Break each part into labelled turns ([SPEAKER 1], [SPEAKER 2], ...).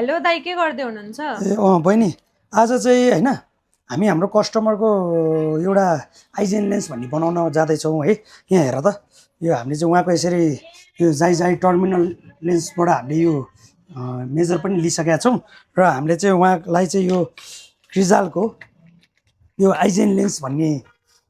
[SPEAKER 1] Hello दाइ, के गर्दै हुनुहुन्छ?
[SPEAKER 2] बहिनी आज चाहिँ होइन हामी हाम्रो कस्टमरको एउटा आइजेन लेन्स भन्ने बनाउन जाँदैछौँ है। यहाँ हेर त, यो हामीले चाहिँ उहाँको यसरी यो जाई टर्मिनल लेन्सबाट हामीले यो मेजर पनि लिइसकेका छौँ र हामीले चाहिँ उहाँलाई चाहिँ यो क्रिजालको यो आइजेन लेन्स भन्ने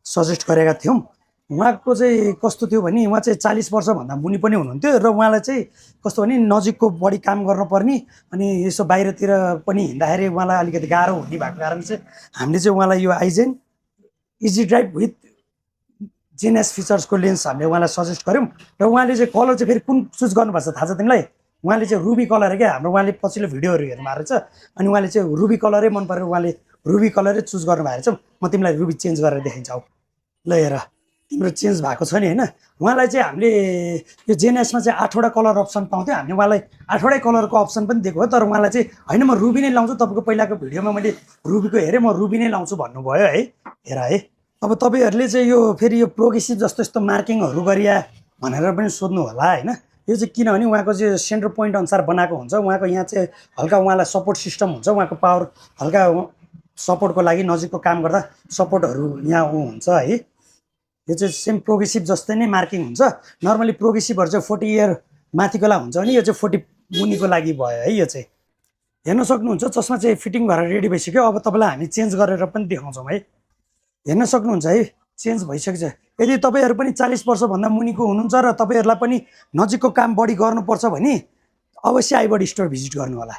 [SPEAKER 2] सजेस्ट गरेका थियौँ। उहाँको चाहिँ कस्तो थियो भने उहाँ चाहिँ 40 वर्षभन्दा मुनि पनि हुनुहुन्थ्यो र उहाँलाई चाहिँ कस्तो भने नजिकको बढी काम गर्नुपर्ने अनि यसो बाहिरतिर पनि हिँड्दाखेरि उहाँलाई अलिकति गाह्रो हुने भएको कारण चाहिँ हामीले चाहिँ उहाँलाई यो Eyezen easy drive with Gen S फिचर्सको लेन्स हामीले उहाँलाई सजेस्ट गऱ्यौँ र उहाँले चाहिँ कलर चाहिँ फेरि कुन चुज गर्नुपर्छ थाहा छ तिमीलाई? उहाँले चाहिँ रुबी कलर क्या, हाम्रो उहाँले पछिल्लो भिडियोहरू हेर्नुभएको रहेछ अनि उहाँले चाहिँ रुबी कलरै मन परेर उहाँले रुबी कलरै चुज गर्नुभएको रहेछ। म तिमीलाई रुबी चेन्ज गरेर देखाइन्छ। ल हेर, तिम्रो चेन्ज भएको छ नि होइन। उहाँलाई चाहिँ हामीले यो जेनएसमा चाहिँ 8वटा कलर अप्सन पाउँथ्यो, हामीले उहाँलाई 8वटै कलरको अप्सन पनि दिएको हो। तर उहाँलाई चाहिँ होइन म रुबी नै लाउँछु, तपाईँको पहिलाको भिडियोमा मैले रुबीको हेरेँ, म रुबी नै लाउँछु भन्नुभयो है। हेर है, अब तपाईँहरूले चाहिँ यो फेरि यो प्रोग्रेसिभ जस्तो यस्तो मार्किङहरू गरिया भनेर पनि सोध्नु होला होइन। यो चाहिँ किनभने उहाँको चाहिँ सेन्टर पोइन्ट अनुसार बनाएको हुन्छ। उहाँको यहाँ चाहिँ हल्का उहाँलाई सपोर्ट सिस्टम हुन्छ, उहाँको पावर हल्का सपोर्टको लागि नजिकको काम गर्दा सपोर्टहरू यहाँ हुन्छ है। यो चाहिँ सेम प्रोग्रेसिभ जस्तै नै मार्किङ हुन्छ। नर्मली प्रोग्रेसिभहरू चाहिँ 40 इयर माथिकोलाई हुन्छ भने यो चाहिँ 40 मुनिको लागि भयो है। यो चाहिँ हेर्न सक्नुहुन्छ, चस्मा चाहिँ फिटिङ भएर रेडी भइसक्यो। अब तपाईँलाई हामी चेन्ज गरेर पनि देखाउँछौँ है। हेर्न सक्नुहुन्छ है, चेन्ज भइसकेछ। यदि तपाईँहरू पनि 40 वर्षभन्दा मुनिको हुनुहुन्छ र तपाईँहरूलाई पनि नजिकको काम बढी गर्नुपर्छ भने अवश्य आइबडी स्टोर भिजिट गर्नु होला।